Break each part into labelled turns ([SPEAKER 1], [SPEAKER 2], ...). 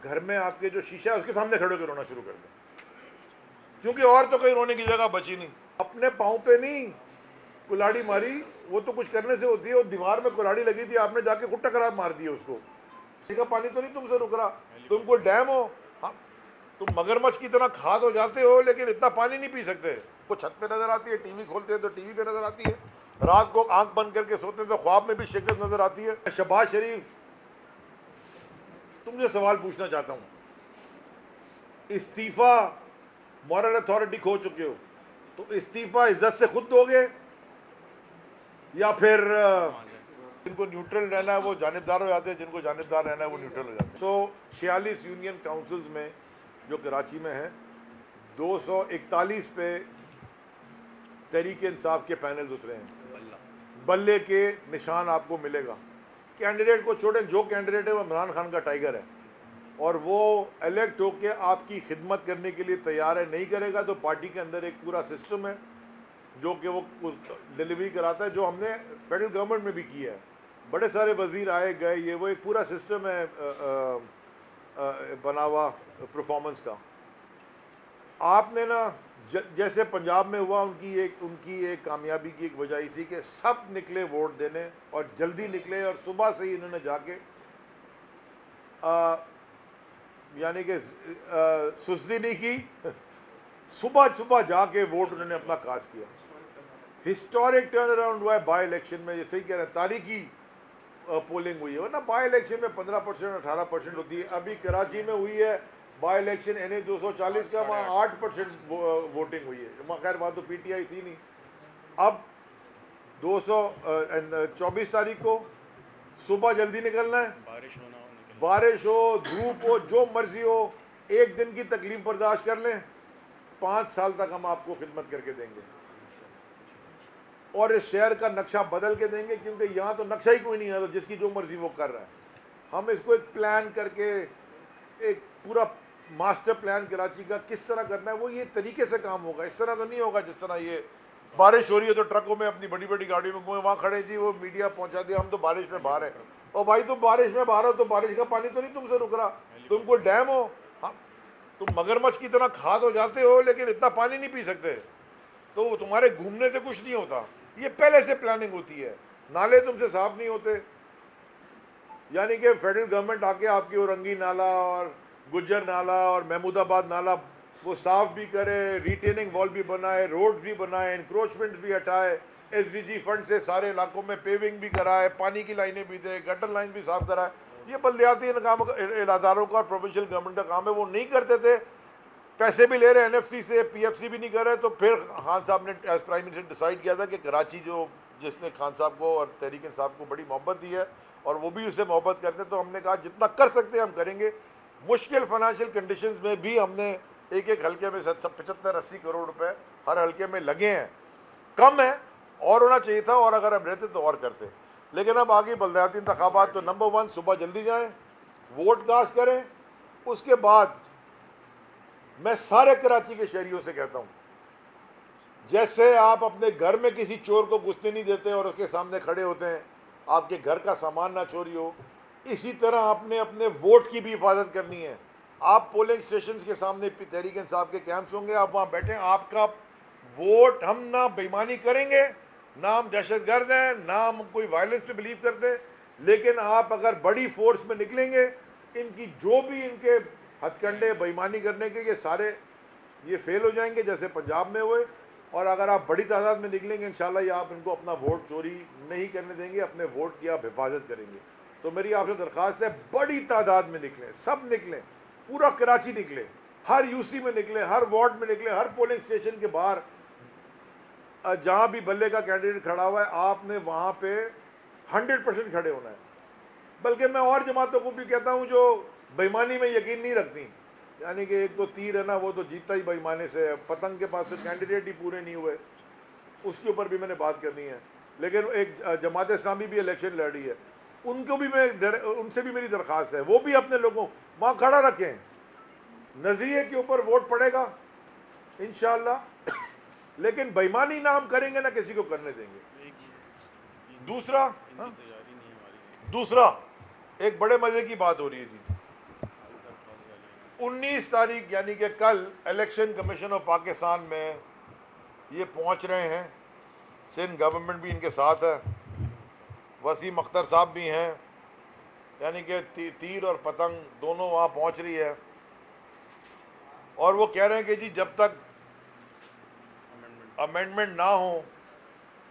[SPEAKER 1] घर में आपके जो शीशा है उसके सामने खड़े होकर रोना शुरू कर दें, क्योंकि और तो कहीं रोने की जगह बची नहीं। अपने पाँव पे नहीं कुल्हाड़ी मारी, वो तो कुछ करने से होती है, वो दीवार में कुल्हाड़ी लगी थी, आपने जाके खुट्टा खराब मार दिया उसको। किसी का पानी तो नहीं तुमसे रुक रहा, तुम कोई डैम हो? हाँ, तुम मगरमच्छ की तरह खाद हो जाते हो लेकिन इतना पानी नहीं पी सकते। वो छत पे नजर आती है, टीवी खोलते हैं तो टीवी पे नजर आती है, रात को आंख बंद करके सोते हैं तो ख्वाब में भी शिकस्त नजर आती है। शहबाज शरीफ, तुमसे सवाल पूछना चाहता हूं, इस्तीफा मॉरल अथॉरिटी खो चुके हो, तो इस्तीफा इज्जत से खुद दोगे या फिर जिनको न्यूट्रल रहना है वो जानिबदार हो जाते हैं, जिनको जानिबदार रहना है वो न्यूट्रल हो जाते हैं। 146 यूनियन काउंसिल्स में जो कराची में है, 241 पे तहरीक इंसाफ के पैनल्स उतरे हैं। बल्ले के निशान आपको मिलेगा। कैंडिडेट को छोड़ें, जो कैंडिडेट है वो इमरान खान का टाइगर है और वो इलेक्ट होके आपकी खिदमत करने के लिए तैयार है। नहीं करेगा तो पार्टी के अंदर एक पूरा सिस्टम है जो कि वो डिलीवरी कराता है, जो हमने फेडरल गवर्नमेंट में भी किया है। बड़े सारे वजीर आए गए, ये वो एक पूरा सिस्टम है बना हुआ परफॉर्मेंस का। आपने ना जैसे पंजाब में हुआ, उनकी एक कामयाबी की एक वजह थी कि सब निकले वोट देने और जल्दी निकले, और सुबह से ही इन्होंने जाके यानी कि सुस्ती नहीं की, सुबह सुबह जाके वोट उन्होंने अपना कास्ट किया। हिस्टोरिक टर्न अराउंड हुआ है बाई इलेक्शन में, ये सही कह रहे हैं, तारीखी पोलिंग हुई है ना। बाई इलेक्शन में 15% 18% होती है। अभी कराची में हुई है बाई इलेक्शन NA 240 का, वहाँ 8% वोटिंग हुई है। खैर वहाँ तो PTI थी नहीं। अब 224 तारीख को सुबह जल्दी निकलना है, बारिश हो धूप हो जो मर्जी हो, एक दिन की तकलीफ बर्दाश्त कर लें, 5 साल तक हम आपको खिदमत करके देंगे और इस शहर का नक्शा बदल के देंगे, क्योंकि यहाँ तो नक्शा ही कोई नहीं है, तो जिसकी जो मर्जी वो कर रहा है। हम इसको एक प्लान करके, एक पूरा मास्टर प्लान कराची का किस तरह करना है, वो ये तरीके से काम होगा। इस तरह तो नहीं होगा जिस तरह ये बारिश हो रही है तो ट्रकों में अपनी बड़ी बड़ी गाड़ियों में वहाँ खड़े जी वो मीडिया पहुँचा दिया, हम तो बारिश में बाहर हैं। और भाई तुम बारिश में बाहर हो तो बारिश का पानी तो नहीं तुमसे रुक रहा, तुम कोई डैम हो? हाँ, तुम मगरमच्छ की तरह खाद हो जाते हो लेकिन इतना पानी नहीं पी सकते, तो तुम्हारे घूमने से कुछ नहीं होता। ये पहले से प्लानिंग होती है। नाले तुमसे साफ नहीं होते, यानी कि फेडरल गवर्नमेंट आके आपकी औरंगी नाला और गुज्जर नाला और महमूदाबाद नाला वो साफ भी करे, रिटेनिंग वॉल भी बनाए, रोड भी बनाए, इंक्रोचमेंट्स भी हटाए, SDG फंड से सारे इलाकों में पेविंग भी कराए, पानी की लाइनें भी दे, गटर लाइन भी साफ कराए। ये बल्दियाती इदारों का और प्रोविंशियल गवर्नमेंट का काम है। वो नहीं करते थे, पैसे भी ले रहे NFC से, PFC भी नहीं कर रहे। तो फिर खान साहब ने एज प्राइम मिनिस्टर डिसाइड किया था कि कराची जिसने खान साहब को और तहरीक इंसाफ को बड़ी मोहब्बत दी है और वो भी उससे मोहब्बत करते हैं, तो हमने कहा जितना कर सकते हैं हम करेंगे। मुश्किल फाइनेंशियल कंडीशंस में भी हमने एक हल्के में 75-80 करोड़ रुपए हर हल्के में लगे हैं। कम है, और होना चाहिए था, और अगर हम रहते तो और करते। लेकिन अब आगे बल्दियाती इंतखाबात, तो नंबर 1 सुबह जल्दी जाएं, वोट कास्ट करें। उसके बाद मैं सारे कराची के शहरियों से कहता हूं, जैसे आप अपने घर में किसी चोर को घुसने नहीं देते और उसके सामने खड़े होते हैं आपके घर का सामान ना चोरी हो, इसी तरह आपने अपने वोट की भी हिफाजत करनी है। आप पोलिंग स्टेशंस के सामने तहरीक इंसाफ के कैंप्स होंगे, आप वहाँ बैठें, आपका वोट, हम ना बेईमानी करेंगे, ना हम दहशतगर्द हैं, ना हम कोई वायलेंस पे बिलीव करते, लेकिन आप अगर बड़ी फोर्स में निकलेंगे, इनकी जो भी इनके हथकंडे बेईमानी करने के, ये सारे ये फेल हो जाएंगे जैसे पंजाब में हुए। और अगर आप बड़ी तादाद में निकलेंगे इंशाल्लाह ये आप इनको अपना वोट चोरी नहीं करने देंगे, अपने वोट की आप हिफाजत करेंगे। तो मेरी आपसे दरख्वास्त है, बड़ी तादाद में निकलें, सब निकलें, पूरा कराची निकले, हर UC में निकले, हर वार्ड में निकले, हर पोलिंग स्टेशन के बाहर जहाँ भी बल्ले का कैंडिडेट खड़ा हुआ है आपने वहाँ पे 100% खड़े होना है। बल्कि मैं और जमातों को भी कहता हूँ जो बेईमानी में यकीन नहीं रखती, यानी कि एक तो तीर है ना वो तो जीतता ही बेईमानी से है, पतंग के पास तो कैंडिडेट ही पूरे नहीं हुए, उसके ऊपर भी मैंने बात करनी है। लेकिन एक जमात इस्लामी भी इलेक्शन लड़ रही है, उनको भी उनसे भी मेरी दरख्वास्त है, वो भी अपने लोगों वहाँ खड़ा रखें, नजरिए के ऊपर वोट पड़ेगा इंशाअल्लाह, लेकिन बेईमानी ना हम करेंगे ना किसी को करने देंगे। दूसरा एक बड़े मजे की बात हो रही है जी, 19 तारीख यानी कि कल इलेक्शन कमीशन ऑफ पाकिस्तान में ये पहुंच रहे हैं। सिंध गवर्नमेंट भी इनके साथ है, वसीम अख्तर साहब भी हैं, यानी कि तीर और पतंग दोनों वहाँ पहुँच रही है। और वो कह रहे हैं कि जी जब तक अमेंडमेंट ना हो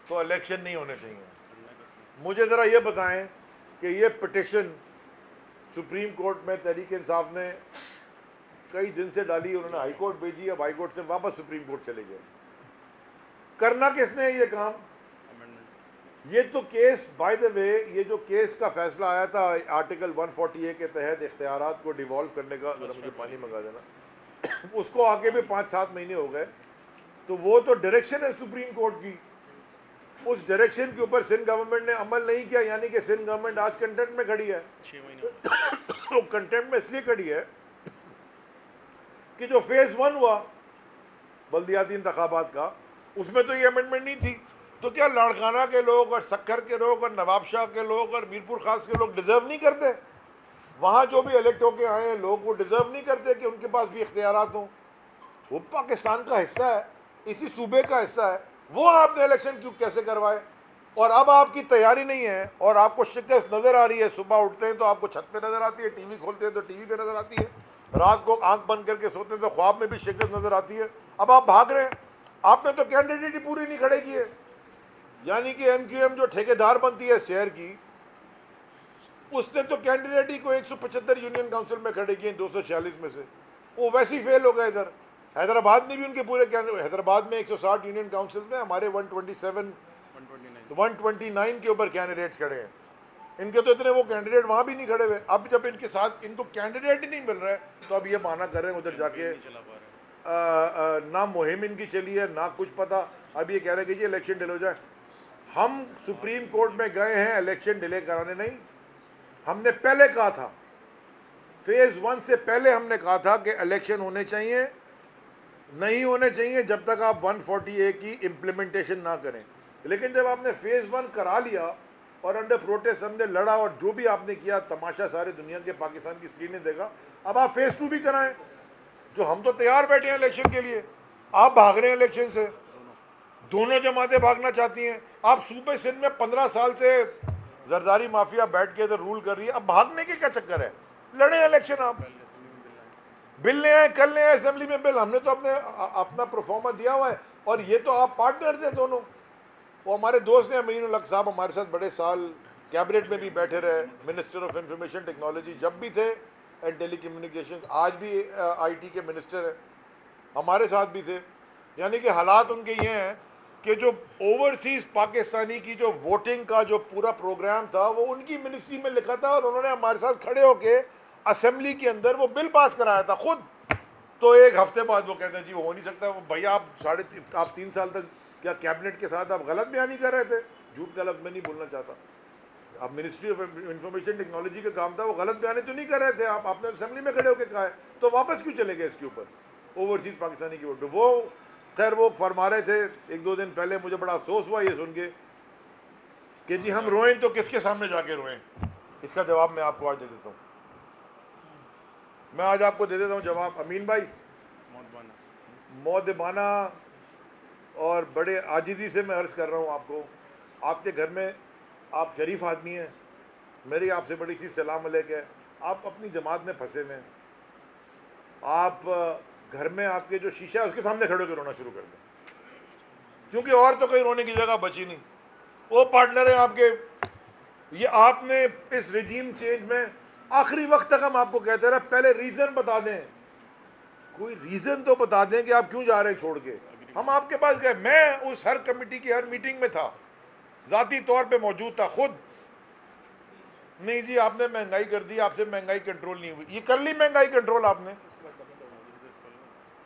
[SPEAKER 1] तो इलेक्शन नहीं होने चाहिए। मुझे ज़रा ये बताएं कि ये पिटिशन सुप्रीम कोर्ट में तहरीक इंसाफ ने कई दिन से डाली, उन्होंने हाई कोर्ट भेजी, अब हाई कोर्ट से वापस सुप्रीम कोर्ट चले गए। करना किसने है ये काम? ये तो केस, बाय द वे, ये जो केस का फैसला आया था आर्टिकल 140A के तहत इख्तियारात को डिवॉल्व करने का, जरा मुझे पानी मंगा देना, उसको आगे भी 5-7 महीने हो गए। तो वो तो डायरेक्शन है सुप्रीम कोर्ट की, उस डायरेक्शन के ऊपर सिंध गवर्नमेंट ने अमल नहीं किया, यानी कि सिंध गवर्नमेंट आज कंटेम्प्ट में खड़ी है।
[SPEAKER 2] 6 महीने
[SPEAKER 1] तो कंटेम्प्ट में इसलिए खड़ी है कि जो फेज 1 हुआ बल्दियाती इंतखाबात का, उसमें तो ये अमेंडमेंट नहीं थी। तो क्या लाड़काना के लोग और सक्कर के लोग और नवाब शाह के लोग और मीरपुर खास के लोग डिजर्व नहीं करते? वहाँ जो भी इलेक्ट होके आए हैं लोग, वो डिजर्व नहीं करते कि उनके पास भी इख्तियारात हों? वो पाकिस्तान का हिस्सा है, इसी सूबे का हिस्सा है, वो आपने इलेक्शन क्यों कैसे करवाए? और अब आपकी तैयारी नहीं है और आपको शिकस्त नज़र आ रही है। सुबह उठते हैं तो आपको छत पे नज़र आती है, टीवी खोलते हैं तो टीवी पे नज़र आती है, रात को आंख बंद करके सोते हैं तो ख्वाब में भी शिकस्त नज़र आती है। अब आप भाग रहे हैं। आपने तो कैंडिडेट ही पूरी नहीं खड़े किए, यानी कि MQM जो ठेकेदार बनती है शहर की, उसने तो कैंडिडेट ही को 175 यूनियन काउंसिल में खड़े किए 246 में से, वो वैसे ही फेल हो गए। इधर हैदराबाद में भी उनके पूरे हैदराबाद में 160 यूनियन काउंसिल में हमारे 129 के ऊपर कैंडिडेट्स खड़े हैं। इनके तो इतने वो कैंडिडेट वहाँ भी नहीं खड़े हुए। अब जब इनके साथ इनको कैंडिडेट ही नहीं मिल रहा है तो अब ये बहाना कर रहे हैं उधर जाके ना मुहिम इनकी चली है ना कुछ पता। अब ये कह रहे हैं कि जी इलेक्शन डिले हो जाए। हम सुप्रीम कोर्ट में गए हैं इलेक्शन डिले कराने नहीं। हमने पहले कहा था, फेज 1 से पहले हमने कहा था कि इलेक्शन होने चाहिए, नहीं होने चाहिए जब तक आप 140A की इम्प्लीमेंटेशन ना करें। लेकिन जब आपने फेज 1 करा लिया और अंडर प्रोटेस्ट हमने लड़ा और जो भी आपने किया तमाशा सारे दुनिया के पाकिस्तान की स्क्रीन ने देखा, अब आप फेज 2 भी कराएं। जो हम तो तैयार बैठे हैं इलेक्शन के लिए, आप भाग रहे हैं इलेक्शन से। दोनों जमातें भागना चाहती हैं। आप सूबे सिंध में 15 साल से जरदारी माफिया बैठ के इधर रूल कर रही है, अब भागने के क्या चक्कर है? लड़े इलेक्शन, आप बिल ले आए, कल ले आए असेंबली में बिल। हमने तो अपना प्रोफॉर्मा दिया हुआ है और ये तो आप पार्टनर्स हैं दोनों। वो हमारे दोस्त हैं अमीन उल हक साहब, हमारे साथ बड़े साल कैबिनेट में भी बैठे रहे, मिनिस्टर ऑफ इंफॉर्मेशन टेक्नोलॉजी जब भी थे एंड टेली कम्युनिकेशन, आज भी IT के मिनिस्टर हैं, हमारे साथ भी थे। यानी कि हालात उनके ये हैं कि जो ओवरसीज़ पाकिस्तानी की जो वोटिंग का जो पूरा प्रोग्राम था वो उनकी मिनिस्ट्री में लिखा था और उन्होंने हमारे साथ खड़े होके असेंबली के अंदर वो बिल पास कराया था खुद। तो एक हफ्ते बाद वो कहते हैं जी वो हो नहीं सकता। वो भैया आप 3 साल तक क्या कैबिनेट के साथ आप गलत बयानी कर रहे थे? झूठ गलत मैं नहीं बोलना चाहता, आप मिनिस्ट्री ऑफ इंफॉर्मेशन टेक्नोलॉजी का काम था, वो गलत बयानी तो नहीं कर रहे थे आप, आपने असेंबली में खड़े होकर कहा है। तो वापस क्यों चले गए इसके ऊपर ओवरसीज़ पाकिस्तानी की वोट? वो खैर वो फरमा रहे थे 1-2 दिन पहले, मुझे बड़ा अफसोस हुआ ये सुन के कि जी हम रोएं तो किसके सामने जाके रोएं। इसका जवाब मैं आपको आज दे देता हूँ, मैं आज आपको दे देता हूँ जवाब। अमीन भाई, मौदबाना और बड़े आजिज़ी से मैं अर्ज़ कर रहा हूँ आपको, आपके घर में आप शरीफ आदमी हैं, मेरी आपसे बड़ी चीज़ सलाम अलैक है। आप अपनी जमात में फंसे हुए हैं, आप घर में आपके जो शीशा है उसके सामने खड़े होकर रोना शुरू कर दें, क्योंकि और तो कहीं रोने की जगह बची नहीं। वो पार्टनर है आपके। ये आपने इस रिजीम चेंज में आखिरी वक्त तक हम आपको कहते रहे, पहले रीज़न बता दें, कोई रीज़न तो बता दें कि आप क्यों जा रहे हैं छोड़ के। हम आपके पास गए, मैं उस हर कमेटी की हर मीटिंग में था, ज़ाती तौर पे मौजूद था खुद। नहीं जी आपने महंगाई कर दी, आपसे महंगाई कंट्रोल नहीं हुई। ये कर ली महंगाई कंट्रोल आपने,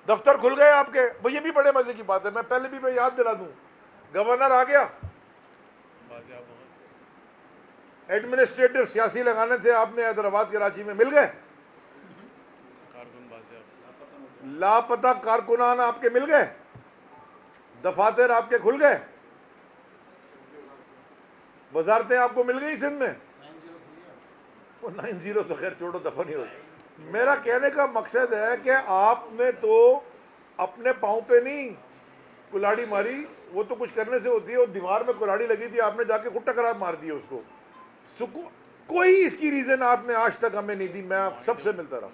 [SPEAKER 1] दफ्तर खुल गए आपके। वो ये भी बड़े मजे की बात है, मैं पहले भी मैं याद दिला दूं, गवर्नर आ गया, एडमिनिस्ट्रेटिव सियासी लगाने थे आपने हैदराबाद कराची में, मिल गए। लापता कारकुनान आपके मिल गए, दफातर आपके खुल गए, वजारतें आपको मिल गई सिंध में। वो 90 तो खैर छोड़ो, दफा नहीं होगी, मेरा कहने का मकसद है कि आपने तो अपने पाँव पे नहीं कुल्हाड़ी मारी, वो तो कुछ करने से होती है, वो दीवार में कुल्हाड़ी लगी थी, आपने जाके खुद टकरा मार दिया उसको। कोई इसकी रीजन आपने आज तक हमें नहीं दी। मैं आप सबसे मिलता रहा,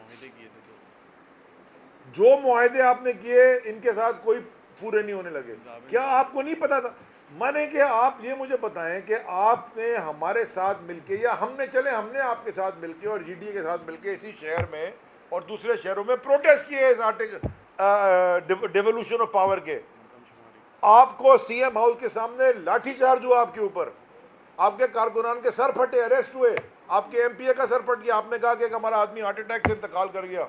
[SPEAKER 1] जो मुआहदे आपने किए इनके साथ कोई पूरे नहीं होने लगे। क्या आपको नहीं पता था? माने कि आप ये मुझे बताएं कि आपने हमारे साथ मिलके या हमने आपके साथ मिलके और जीडीए के साथ मिलके इसी शहर में और दूसरे शहरों में प्रोटेस्ट किए इस डिवोल्यूशन ऑफ पावर के। आपको सीएम हाउस के सामने लाठीचार्ज हुआ आपके ऊपर, आपके कारकुनान के सर फटे, अरेस्ट हुए, आपके एमपीए का सर फट गया, आपने कहा कि हमारा आदमी हार्ट अटैक से इंतकाल कर गया।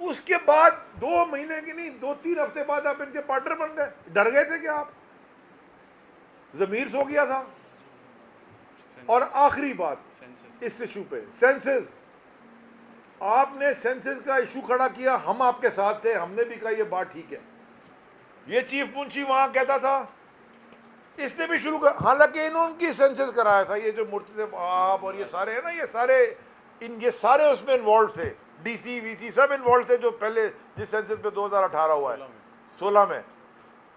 [SPEAKER 1] उसके बाद 2 महीने की नहीं 2-3 हफ्ते बाद आप इनके पार्टनर बन गए। डर गए थे कि आप? जमीर सो गया था। और आखिरी बात इस इशू पे, सेंसस, आपने सेंसस का इशू खड़ा किया, हम आपके साथ थे, हमने भी कहा ये बात ठीक है। ये चीफ मुंशी वहां कहता था, इसने भी शुरू कर, हालांकि इन्होंने सेंसस कराया था, ये जो मुर्तज़ा आप और ये सारे हैं ना, ये सारे उसमें इन्वॉल्व थे, डीसी वीसी सब इन्वॉल्व थे, जो पहले जिस सेंसस पे 2018 हुआ है 16 में।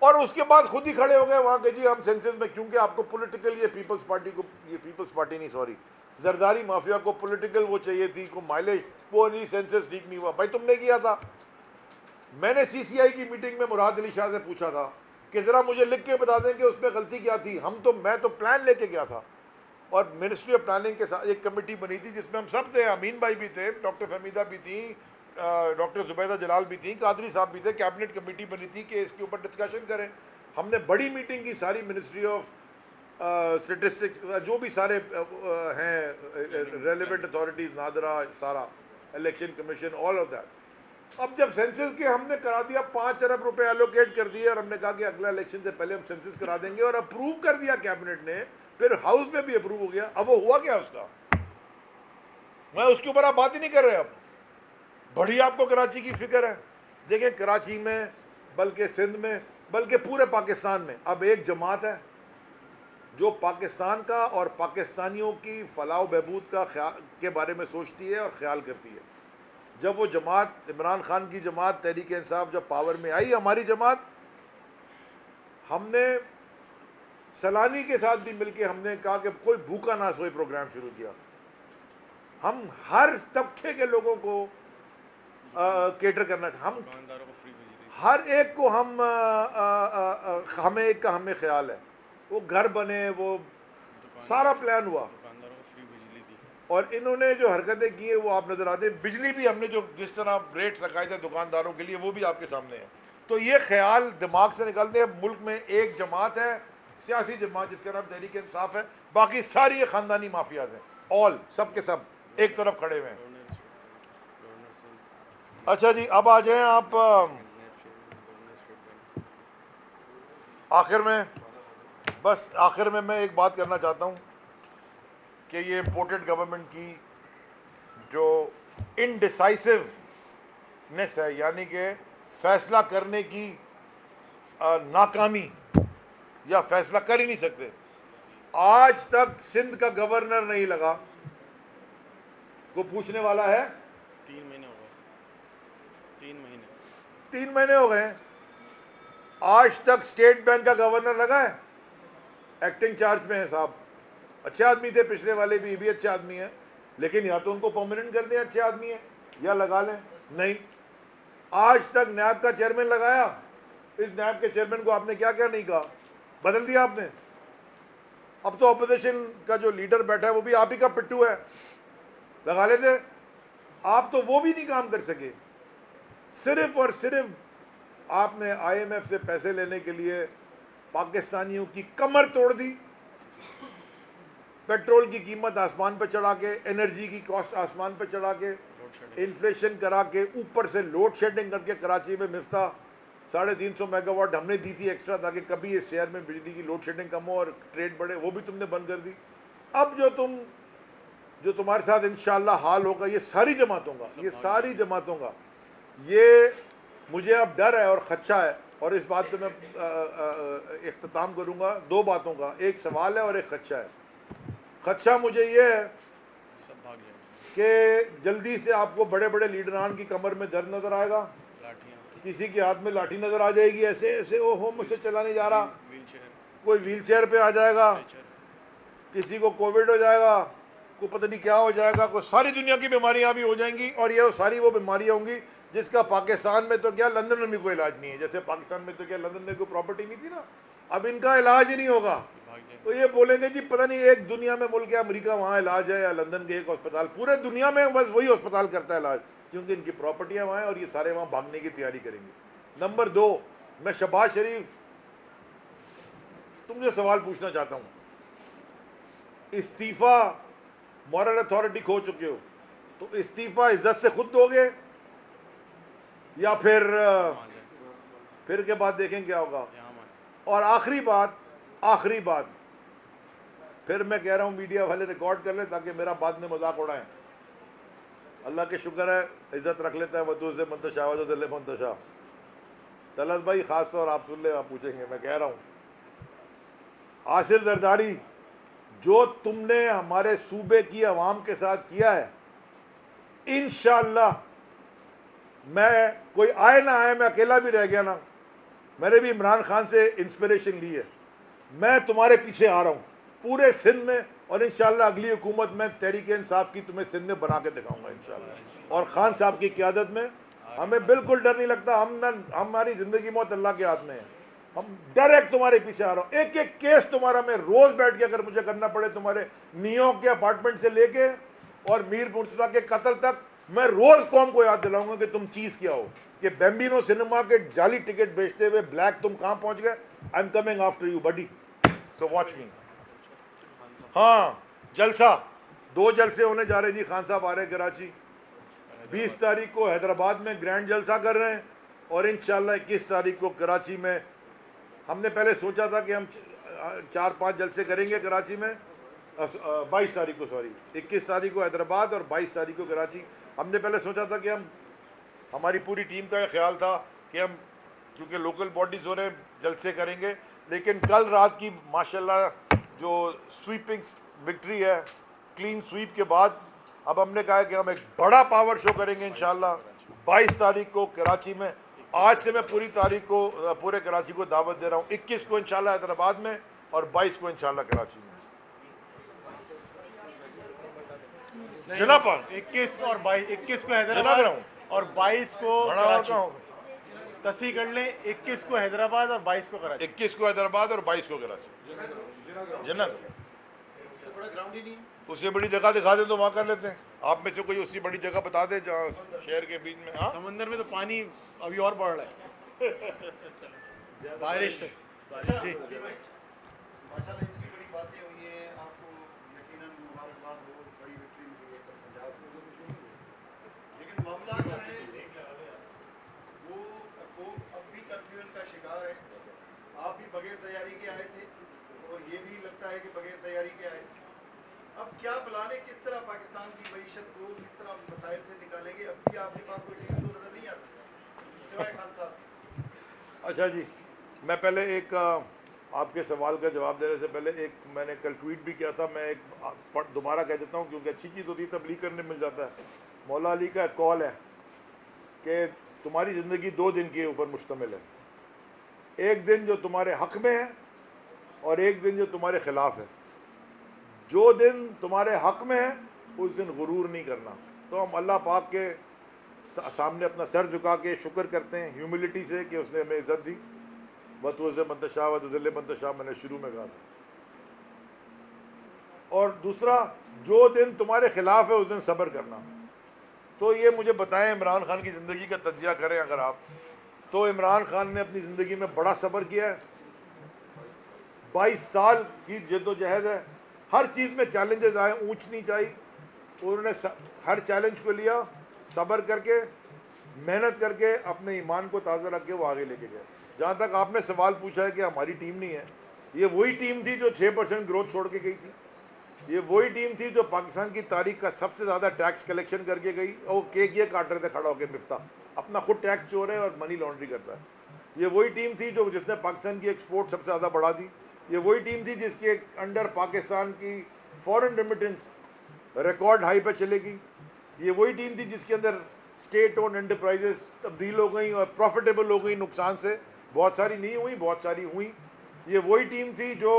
[SPEAKER 1] और उसके बाद खुद ही खड़े हो गए वहां के, जी हम सेंसस में, क्योंकि आपको पॉलिटिकल ये पीपल्स पार्टी नहीं सॉरी जरदारी माफिया को पॉलिटिकल वो चाहिए थी, को माइलेज, वो नहीं, सेंसस ठीक नहीं हुआ। भाई तुमने किया था। मैंने सीसीआई की मीटिंग में मुराद अली शाह से पूछा था कि जरा मुझे लिख के बता दें कि उसमें गलती क्या थी। मैं तो प्लान लेके गया था और मिनिस्ट्री ऑफ प्लानिंग के साथ एक कमेटी बनी थी जिसमें हम सब थे, अमीन भाई भी थे, डॉक्टर फहमीदा भी थी, डॉक्टर जुबैदा जलाल भी थी, कादरी साहब भी थे, कैबिनेट कमेटी बनी थी कि इसके ऊपर डिस्कशन करें। हमने बड़ी मीटिंग की, सारी मिनिस्ट्री ऑफ स्टेटिस्टिक्स, जो भी सारे हैं रेलिवेंट अथॉरिटीज़, नादरा, सारा election commission, all of that. अब जब सेंसस के हमने करा दिया, 5 अरब रुपए एलोकेट कर दिए और हमने कहा कि अगला इलेक्शन से पहले हम सेंसस करा देंगे, और अप्रूव कर दिया कैबिनेट ने, फिर हाउस में भी अप्रूव हो गया। अब वो हुआ क्या उसका? मैं उसके ऊपर आप बात ही नहीं कर रहे। अब बड़ी आपको कराची की फिक्र है। देखिए कराची में, बल्कि सिंध में, बल्कि पूरे पाकिस्तान में अब एक जमात है जो पाकिस्तान का और पाकिस्तानियों की फलाह बहबूद का के बारे में सोचती है और ख्याल करती है। जब वो जमात, इमरान खान की जमात तहरीक इंसाफ जब पावर में आई, हमारी जमात, हमने सलानी के साथ भी मिलके हमने कहा कि कोई भूखा ना सोए प्रोग्राम शुरू किया। हम हर तबके के लोगों को केटर करना, हम हर एक को हमें एक का हमें ख्याल है, वो घर बने, वो सारा प्लान हुआ। और इन्होंने जो हरकतें की है वो आप नजर आते हैं। बिजली भी हमने जो जिस तरह रेट रखाए थे दुकानदारों के लिए, वो भी आपके सामने है। तो ये ख्याल दिमाग से निकलते हैं। मुल्क में एक जमात है, सियासी जमात, जिसका नाम तहरीक इंसाफ है, बाकी सारी ये खानदानी माफियाज हैं, ऑल, सब के सब एक तरफ खड़े हुए हैं। अच्छा जी, अब आ जाए आप आखिर में, बस आखिर में मैं एक बात करना चाहता हूँ कि ये इम्पोर्टेड गवर्नमेंट की जो इनडिसाइसिवनेस है, यानी कि फैसला करने की नाकामी, या फैसला कर ही नहीं सकते। आज तक सिंध का गवर्नर नहीं लगा। को पूछने वाला है?
[SPEAKER 2] 3 महीने हो गए।
[SPEAKER 1] 3 महीने हो गए। आज तक स्टेट बैंक का गवर्नर लगा है? एक्टिंग चार्ज में है साहब, अच्छे आदमी थे पिछले वाले भी, ये भी अच्छे आदमी है, लेकिन या तो उनको परमानेंट कर दें, अच्छे आदमी है, या लगा लें। नहीं, आज तक नैब का चेयरमैन लगाया। इस नैब के चेयरमैन को आपने क्या क्या नहीं कहा, बदल दिया आपने। अब तो अपोजिशन का जो लीडर बैठा है वो भी आप ही का पिट्टू है, लगा लेते। आप तो वो भी नहीं काम कर सके। सिर्फ और सिर्फ आपने IMF से पैसे लेने के लिए पाकिस्तानियों की कमर तोड़ दी, पेट्रोल की कीमत आसमान पर चढ़ा के, एनर्जी की कॉस्ट आसमान पर चढ़ा के, इन्फ्लेशन करा के, ऊपर से लोड शेडिंग करके कराची में मिफ्ता 350 मेगावाट हमने दी थी एक्स्ट्रा, ताकि कभी इस शहर में बिजली की लोड शेडिंग कम हो और ट्रेड बढ़े, वो भी तुमने बंद कर दी। अब जो तुम्हारे साथ इंशाल्लाह हाल होगा, ये सारी जमातों का, ये मुझे अब डर है और खदशा है। और इस बात पे मैं इख्तिताम करूँगा 2 बातों का, एक सवाल है और एक खदशा है। खदशा मुझे ये है कि जल्दी से आपको बड़े बड़े लीडरान की कमर में दर्द नजर आएगा, किसी के हाथ में लाठी नजर आ जाएगी, ऐसे ऐसे ओ हो मुझसे चला नहीं जा रहा, कोई व्हील चेयर पे आ जाएगा, किसी को कोविड हो जाएगा, को पता नहीं क्या हो जाएगा, कोई सारी दुनिया की बीमारियां भी हो जाएंगी। और ये सारी वो बीमारियां होंगी जिसका पाकिस्तान में तो क्या लंदन में भी कोई इलाज नहीं है। जैसे पाकिस्तान में तो क्या लंदन में कोई प्रॉपर्टी नहीं थी ना, अब इनका इलाज ही नहीं होगा। तो ये बोलेंगे जी पता नहीं एक दुनिया में मुल्क है अमेरिका वहाँ इलाज है, या लंदन के एक अस्पताल, पूरे दुनिया में बस वही अस्पताल करता है इलाज, क्योंकि इनकी प्रॉपर्टियाँ वहाँ हैं और ये सारे वहाँ भागने की तैयारी करेंगे। नंबर 2, मैं शहबाज शरीफ तुमसे सवाल पूछना चाहता हूँ, इस्तीफा मॉरल अथॉरिटी खो चुके हो, तो इस्तीफा इज्जत से खुद दोगे या फिर के बाद देखें क्या होगा। और आखिरी बात फिर मैं कह रहा हूँ मीडिया वाले रिकॉर्ड कर ले ताकि मेरा बाद में मजाक उड़ाएं। अल्लाह के शुक्र है इज्जत रख लेता है वतू से मंतशा वजल मंतशा। तलत भाई खास तौर आप सुन ले, आप पूछेंगे, मैं कह रहा हूँ आसिफ जरदारी, जो तुमने हमारे सूबे की आवाम के साथ किया है, इंशाअल्लाह मैं कोई आए ना आए, मैं अकेला भी रह गया ना, मैंने भी इमरान खान से इंस्पिरेशन ली है, मैं तुम्हारे पीछे आ रहा हूँ पूरे सिंध में, और इंशाअल्लाह अगली हुकूमत में तहरीक इंसाफ की तुम्हें सिंध में बना के दिखाऊंगा इंशाअल्लाह। और खान साहब की क़यादत में हमें बिल्कुल डर नहीं लगता, हमारी ज़िंदगी मौत अल्लाह के हाथ में है, हम डायरेक्ट तुम्हारे पीछे आ रहा हूँ। एक एक केस तुम्हारा मैं रोज़ बैठ के अगर मुझे करना पड़े, तुम्हारे न्यूयॉर्क के अपार्टमेंट से लेके और मीर मुर्तज़ा के कत्ल तक, मैं रोज़ कौम को याद दिलाऊंगा कि तुम चीज़ क्या हो, कि बैम्बिनो सिनेमा के जाली टिकट बेचते हुए ब्लैक तुम कहाँ पहुँच गए। I am coming after you buddy, so watch me. हाँ, जलसा 2 जलसे होने जा रहे जी, खान साहब आ रहे हैं कराची, 20 तारीख को हैदराबाद में ग्रैंड जलसा कर रहे हैं, और इंशाल्लाह 21 तारीख को कराची में, हमने पहले सोचा था कि हम 4-5 जलसे करेंगे कराची में, 22 तारीख को, सॉरी 21 तारीख को हैदराबाद और 22 तारीख को कराची। हमने पहले सोचा था कि हमारी पूरी टीम का ख्याल था कि हम क्योंकि लोकल बॉडीज़ हो रहे जलसे करेंगे, लेकिन कल रात की माशाल्लाह जो स्वीपिंग विक्ट्री है, क्लीन स्वीप के बाद अब हमने कहा है कि हम एक बड़ा पावर शो करेंगे इंशाल्लाह 22 तारीख को कराची में। आज से मैं पूरी तारीख को पूरे कराची को दावत दे रहा हूँ, 21 को इंशाल्लाह हैदराबाद में और 22 को इंशाल्लाह कराची में। जिला पर
[SPEAKER 2] 21 और 22, 21 को हैदराबाद और 22 को कराची, तस्वीर कर लें, 21 को हैदराबाद और 22 को कराची,
[SPEAKER 1] 21 को हैदराबाद और 22 को कराची। जन्नत उससे बड़ी जगह दिखा दे तो वहाँ कर लेते हैं। आप में से कोई उससे बड़ी जगह बता दे जहाँ शहर के बीच में। हाँ,
[SPEAKER 2] समंदर में तो पानी अभी और बढ़ रहा है बारिश से जी।
[SPEAKER 3] आप भी बगैर तैयारी के आए थे और ये भी लगता है कि बगैर तैयारी के आए। अब क्या प्लान है, किस तरह पाकिस्तान की मईशत को किस तरह मसाइल से निकालेंगे? अब भी आपके पास कोई टीम तो नजर नहीं आता सिवाय खान साहब।
[SPEAKER 1] अच्छा जी, मैं पहले एक आपके सवाल का जवाब देने से पहले एक मैंने कल ट्वीट भी किया था, मैं एक दोबारा कह देता हूँ क्योंकि अच्छी चीज़ होती है, तबलीग करने मिल जाता है। मौला अली का कॉल है कि तुम्हारी ज़िंदगी 2 दिन के ऊपर मुश्तमिल है, एक दिन जो तुम्हारे हक़ में है और एक दिन जो तुम्हारे ख़िलाफ़ है। जो दिन तुम्हारे हक़ में है उस दिन गुरूर नहीं करना। तो हम अल्लाह पाक के सामने अपना सर झुका के शुक्र करते हैं ह्यूमिलिटी से कि उसने हमें इज़्ज़त दी। वतुज़ मंतशा वतुज़िल्ल मंतशा मैंने शुरू में कहा था। और दूसरा, जो दिन तुम्हारे ख़िलाफ़ है उस दिन सब्र करना। तो ये मुझे बताएं, इमरान खान की ज़िंदगी का तज्ज़िया करें अगर आप, तो इमरान खान ने अपनी ज़िंदगी में बड़ा सब्र किया है। 22 साल की जद्दोजहद है, हर चीज़ में चैलेंजेस आए, ऊंच नीच आई, उन्होंने हर चैलेंज को लिया, सब्र करके मेहनत करके अपने ईमान को ताज़ा रख के वो आगे लेके गए। जहाँ तक आपने सवाल पूछा है कि हमारी टीम नहीं है, ये वही टीम थी जो 6% ग्रोथ छोड़ के गई थी, ये वही टीम थी जो पाकिस्तान की तारीख का सबसे ज़्यादा टैक्स कलेक्शन करके गई। और केक ये काट रहे थे खड़ा होकर, मिफ्ता अपना खुद टैक्स चोर है और मनी लॉन्ड्री करता है। ये वही टीम थी जो जिसने पाकिस्तान की एक्सपोर्ट सबसे ज़्यादा बढ़ा दी। ये वही टीम थी जिसके अंडर पाकिस्तान की फॉरेन रेमिटेंस रिकॉर्ड हाई पे चलेगी। ये वही टीम थी जिसके अंदर स्टेट ओन एंटरप्राइजेस तब्दील हो गई और प्रॉफिटेबल हो गई नुकसान से, बहुत सारी नहीं हुई, बहुत सारी हुई। ये वही टीम थी जो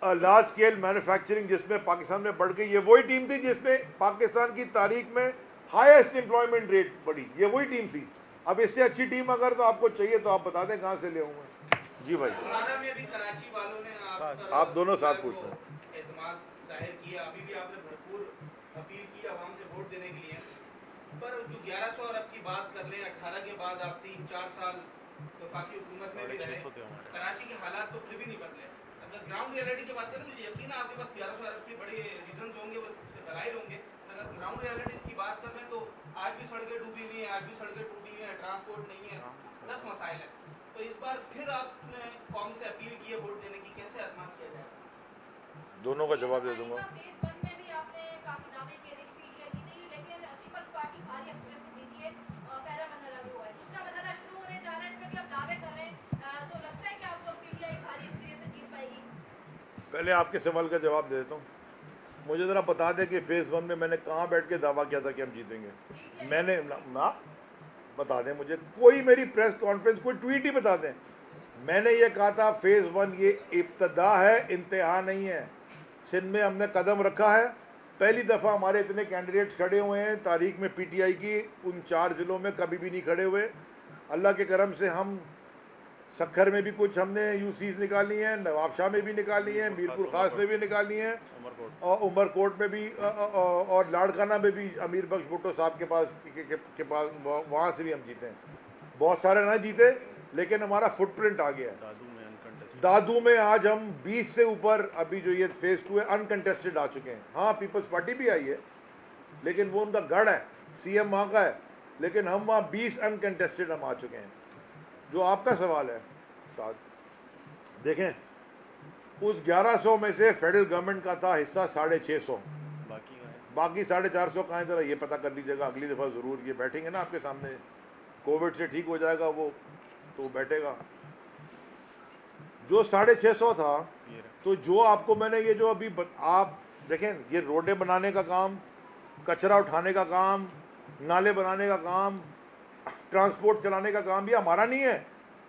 [SPEAKER 1] लार्ज स्केल मैन्युफैक्चरिंग जिसमें पाकिस्तान में बढ़ गई। ये वही टीम थी जिसमें पाकिस्तान की तारीख में हाईएस्ट एम्प्लॉयमेंट रेट बढ़ी। ये वही टीम थी। अब इससे अच्छी टीम अगर तो आपको चाहिए तो आप बता दें कहाँ से ले आऊँगा। जी भाई,
[SPEAKER 4] में भी कराची वालों ने
[SPEAKER 1] आप दोनों साथ पूछ रहे हैं।
[SPEAKER 4] एतमाद जाहिर किया, अभी भी आपने भरपूर अपील की आवाम से वोट देने के लिए, पर जो 1100 अरब की बात कर लें, 18 के बाद आप 3-4 साल वफाकी हुकूमत में भी रहे, कराची के हालात तो फिर भी नहीं बदले। अगर ग्राउंड रियलिटी की बात करें, मुझे यकीन है आपके पास 1100 अरब के बड़े रीजन होंगे, उसके दलाइल होंगे। अगर ग्राउंड रियलिटीज की बात कर लें तो आज भी सड़कें डूबी हुई हैं, आज भी सड़कें टूटी हुई हैं, ट्रांसपोर्ट नहीं है, 10 मसाइल है। तो इस बार फिर आपने कौम से अपील की है वोट देने की, कैसे आजमा किया जाए?
[SPEAKER 1] दोनों का जवाब दे दूंगा। पहले आपके सवाल का जवाब दे देता हूँ। मुझे ज़रा बता दें कि फेज़ 1 में मैंने कहाँ बैठ के दावा किया था कि हम जीतेंगे। मैंने ना बता दें मुझे, कोई मेरी प्रेस कॉन्फ्रेंस, कोई ट्वीट ही बता दें। मैंने ये कहा था फेज़ 1 ये इब्तदा है, इंतहा नहीं है। सिंध में हमने कदम रखा है, पहली दफ़ा हमारे इतने कैंडिडेट्स खड़े हुए हैं तारीख में पीटीआई की, उन 4 ज़िलों में कभी भी नहीं खड़े हुए। अल्लाह के करम से हम सक्खर में भी कुछ हमने यूसीज निकाली हैं, नवाबशाह में भी निकाली हैं, मीरपुर ख़ास में भी निकाली हैं, और उमरकोट में भी, और लाड़काना में भी अमीर बख्श भुट्टो साहब के पास वहाँ से भी हम जीते हैं। बहुत सारे ना जीते, लेकिन हमारा फुटप्रिंट आ गया है। दादू में आज हम 20 से ऊपर, अभी जो ये फेज़ 2 है, अनकंटेस्टेड आ चुके हैं। हाँ, पीपल्स पार्टी भी आई है, लेकिन वो उनका गढ़ है, सीएम वहाँ का है, लेकिन हम वहाँ 20 अनकंटेस्टेड हम आ चुके हैं। जो आपका सवाल है साथ, देखें उस 1100 में से फेडरल गवर्नमेंट का था हिस्सा 650, बाकी 450 कहाँ, जरा ये पता कर लीजिएगा अगली दफ़ा ज़रूर। ये बैठेंगे ना आपके सामने, कोविड से ठीक हो जाएगा वो तो बैठेगा। जो 650 था, तो जो आपको मैंने ये जो अभी आप देखें, ये रोडें बनाने का काम, कचरा उठाने का काम, नाले बनाने का काम, ट्रांसपोर्ट चलाने का काम, ये हमारा नहीं है,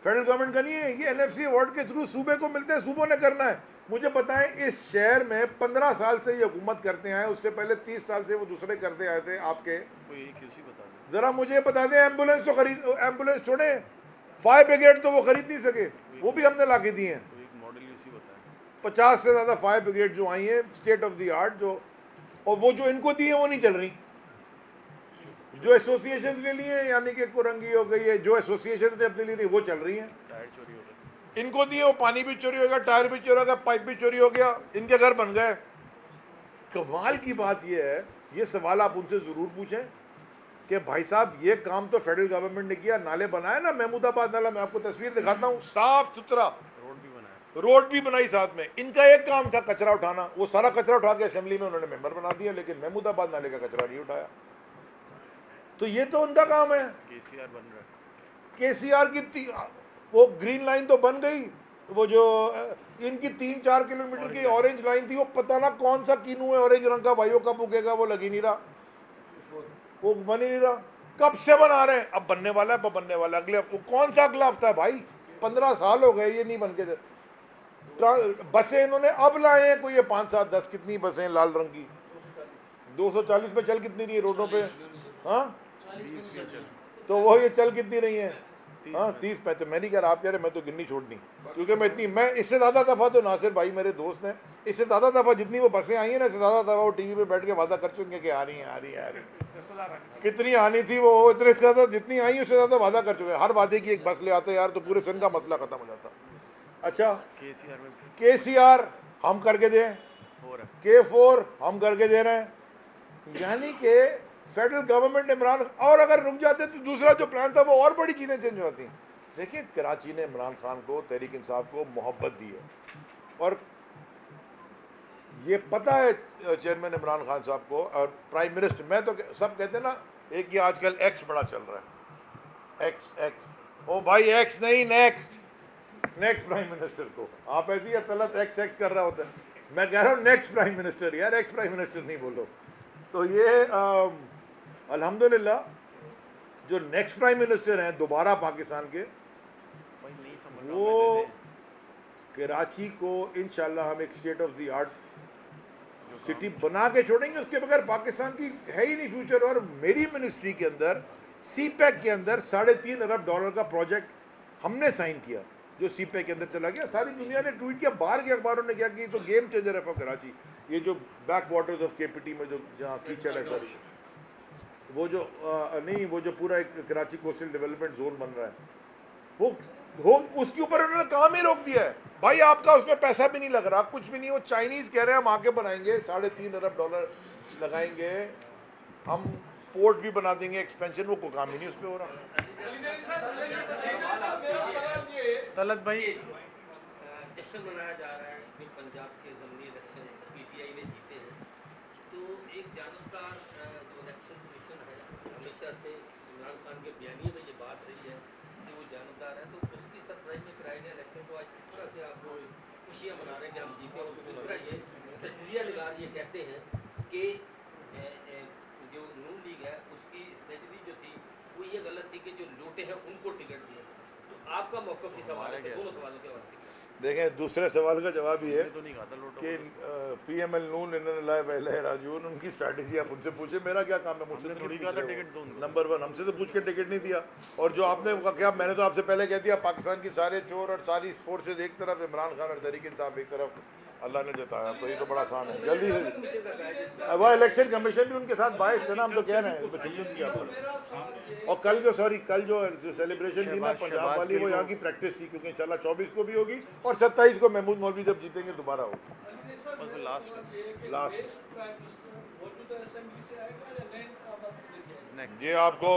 [SPEAKER 1] फेडरल गवर्नमेंट का नहीं है। ये एनएफसी अवार्ड के थ्रू सूबे को मिलते हैं, सूबों ने करना है। मुझे बताएं, इस शहर में 15 साल से ये हुकूमत करते आए, उससे पहले 30 साल से वो दूसरे करते आए थे आपके। जरा मुझे बता दें, एम्बुलेंस तो खरीद, एम्बुलेंस छोड़े, फायर ब्रिगेड तो वो खरीद नहीं सके, वो भी हमने ला के दिए हैं। 50 से ज़्यादा फायर ब्रिगेड जो आई हैं, स्टेट ऑफ द आर्ट, जो, और वो जो इनको दी है वो नहीं चल रही। जो एसोसिएशंस ने लिए हैं, यानी कि कुरंगी हो गई है, जो एसोसिएशंस ने अपने लिए वो चल रही हैं। इनको दिए, वो पानी भी चोरी हो गया, टायर भी चोरी हो गया, पाइप भी चोरी हो गया, इनके घर बन गए। कमाल की बात ये है, ये सवाल आप उनसे ज़रूर पूछें कि भाई साहब ये काम तो फेडरल गवर्नमेंट ने किया, नाले बनाए ना, महमूदाबाद नाला, मैं आपको तस्वीर दिखाता हूँ, साफ सुथरा रोड भी बनाई साथ में। इनका एक काम था कचरा उठाना, वो सारा कचरा उठा के असेंबली में उन्होंने मेंबर बना दिया, लेकिन महमूदाबाद नाले का कचरा नहीं उठाया। तो ये तो उनका काम है। केसीआर बन रहा है, केसीआर की वो ग्रीन लाइन तो बन गई, वो जो इनकी 3-4 किलोमीटर की ऑरेंज लाइन थी, वो पता ना कौन सा कीनू है ऑरेंज रंग का, भाइयों कब उगेगा, वो लग ही नहीं रहा, वो बन ही नहीं रहा। कब से बना रहे हैं, अब बनने वाला है, बनने वाला अगले हफ्ते। कौन सा अगला हफ्ता है भाई, 15 साल हो गए ये नहीं बन के। बसें इन्होंने अब लाए हैं, कोई ये 5-7-10 कितनी बसें लाल रंग की, 240 पे चल कितनी रही है रोडों पे, हाँ, तो वो ये चल कितनी रही है, हाँ 30-35। मैं नहीं कह रहा, आप कह रहे, मैं तो गिननी छोड़नी, क्योंकि मैं इतनी, मैं इससे ज़्यादा दफ़ा तो नासिर भाई मेरे दोस्त हैं, इससे ज़्यादा दफ़ा जितनी वो बसें आई हैं ना, इससे ज़्यादा दफ़ा वो टीवी पे बैठ के वादा कर चुके कि आ रही हैं, आ रही है, आ रही है। कितनी आनी थी वो, इतने से ज़्यादा जितनी आई उससे ज़्यादा वादा कर चुके हैं। हर वादे की एक बस ले आते यार, तो पूरे सिंध का मसला ख़त्म हो जाता। अच्छा, केसीआर हम करके दें, K4 हम करके दे रहे हैं, यानी कि फेडरल गवर्नमेंट इमरान, और अगर रुक जाते तो दूसरा जो प्लान था वो और बड़ी चीज़ें चेंज हो जाती। देखिए, कराची ने इमरान खान को, तहरीक इंसाफ को मोहब्बत दी है, और ये पता है चेयरमैन इमरान खान साहब को और प्राइम मिनिस्टर, मैं तो सब कहते हैं ना, एक ये आजकल एक्स बड़ा चल रहा है, एक्स, ओ भाई एक्स नहीं, नेक्स्ट प्राइम मिनिस्टर को आप ऐसी तलत एक्स कर रहा होता है। मैं कह रहा हूँ नेक्स्ट प्राइम मिनिस्टर, यार एक्स प्राइम मिनिस्टर नहीं बोलो, तो ये अल्हम्दुलिल्लाह जो नेक्स्ट प्राइम मिनिस्टर हैं दोबारा पाकिस्तान के, वो कराची को इंशाल्लाह हम एक state of the art city बना के छोड़ेंगे। उसके बगैर पाकिस्तान की है ही नहीं फ्यूचर। और मेरी मिनिस्ट्री के अंदर सीपैक के अंदर $3.5 अरब का प्रोजेक्ट हमने साइन किया, जो सीपैक के अंदर चला गया। सारी दुनिया ने ट्वीट किया, बाहर के अखबारों ने क्या कि तो गेम चेंजर है फॉर कराची। ये जो बैक वाटर्स ऑफ केपीटी में जो जहाँ कीचड़ है, सॉरी वो जो नहीं वो जो पूरा एक कराची कोस्टल डेवलपमेंट जोन बन रहा है, वो उसके ऊपर उन्होंने काम ही रोक दिया है। भाई आपका उसमें पैसा भी नहीं लग रहा, कुछ भी नहीं। वो चाइनीज कह रहे हैं हम आके बनाएंगे, $3.5 अरब लगाएंगे, हम पोर्ट भी बना देंगे, एक्सपेंशन, वो कोई काम ही नहीं उस पर हो रहा।
[SPEAKER 2] तलत भाई,
[SPEAKER 5] जश्न मनाया जा रहा है कि पंजाब के ज़मीनी इलेक्शन पीटीआई ने जीते हैं, तो एक जानबदार जो इलेक्शन कमीशन है, हमेशा से इमरान खान के बयानी में ये बात रही है कि वो जानबदार है, तो उसकी सरप्राइज में कराए गए इलेक्शन को आज किस तरह से आप लोग खुशियाँ मना रहे हैं कि हम जीते हैं। उसको दूसरा ये तजिया निगार ये कहते हैं कि जो नून लीग है उसकी स्ट्रेटजी जो थी वो ये गलत थी कि जो लोटे हैं उनको टिकट दिए। तो आपका मौक़िफ़ इस हवाले से, दोनों सवालों के हवाले से।
[SPEAKER 1] देखें, दूसरे सवाल का जवाब ये है कि PML नून इन्होंने लाए पहले राजून, उनकी स्ट्रैटेजी आप उनसे पूछे, मेरा क्या काम है, मुझसे थोड़ी कहा था टिकट दो। नंबर 1, हमसे तो पूछ के टिकट नहीं दिया। और जो आपने क्या, मैंने तो आपसे पहले कह दिया, पाकिस्तान की सारे चोर और सारी फोर्सेज एक तरफ, इमरान खान और तहरीक इंसाफ एक तरफ, अल्लाह ने जताया। तो ये तो बड़ा आसान है, जल्दी से। अब वह इलेक्शन कमीशन भी उनके साथ बायस है ना, हम तो कह रहे हैं, इसमें चुनने किया। और कल जो सेलिब्रेशन थी ना पंजाब वाली, वो यहाँ की प्रैक्टिस थी, क्योंकि इंशाल्लाह 24 को भी होगी और 27 को महमूद मौलवी जब जीतेंगे दोबारा होगी। लास्ट ये आपको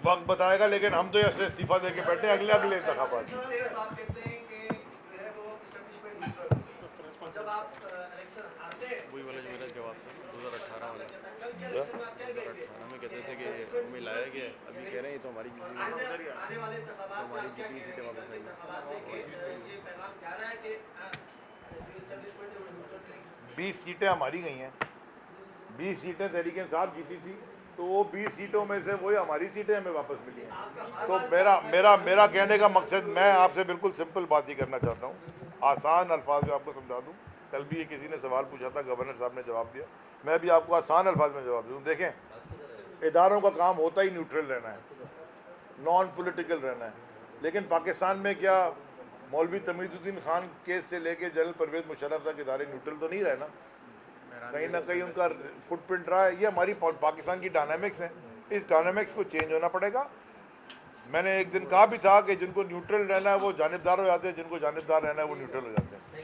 [SPEAKER 1] वक्त बताएगा, लेकिन हम तो ऐसे इस्तीफा दे के बैठे अगले इंतखाबात।
[SPEAKER 3] जब आप इलेक्शन हारते हैं,
[SPEAKER 2] वही वाला जो मेरा जवाब था 2018 वाला, 2018 में कहते थे कि हमें लाया गया, अभी कह रहे हैं तो हमारी
[SPEAKER 3] आने वाले इंतखाबात में आप क्या कहेंगे? इंतखाबात से ये पैगाम जा रहा है कि
[SPEAKER 1] 20 सीटें हमारी गई हैं, 20 सीटें तहरीक इंसाफ जीती थी, तो वो 20 सीटों में से वही हमारी सीटें हमें वापस मिली हैं। तो मेरा कहने का मकसद, मैं आपसे बिल्कुल सिंपल बात ही करना चाहता हूँ, आसान अल्फाज में आपको समझा दूँ। कल भी ये किसी ने सवाल पूछा था, गवर्नर साहब ने जवाब दिया, मैं भी आपको आसान अल्फाज में जवाब दूँ। देखें, इदारों का काम होता ही न्यूट्रल रहना है, नॉन पॉलिटिकल रहना है। लेकिन पाकिस्तान में क्या मौलवी तमीज़ुद्दीन खान केस से लेके जनरल परवेज़ मुशर्रफ तक इदारे न्यूट्रल तो नहीं रहे ना, कहीं ना कहीं उनका फुटप्रिंट रहा है। ये हमारी पाकिस्तान की डायनामिक्स हैं, इस डायनामिक्स को चेंज होना पड़ेगा। मैंने एक दिन कहा भी था कि जिनको न्यूट्रल रहना है वो जानिबदार हो जाते हैं, जिनको जानिबदार रहना है वो न्यूट्रल हो जाते हैं।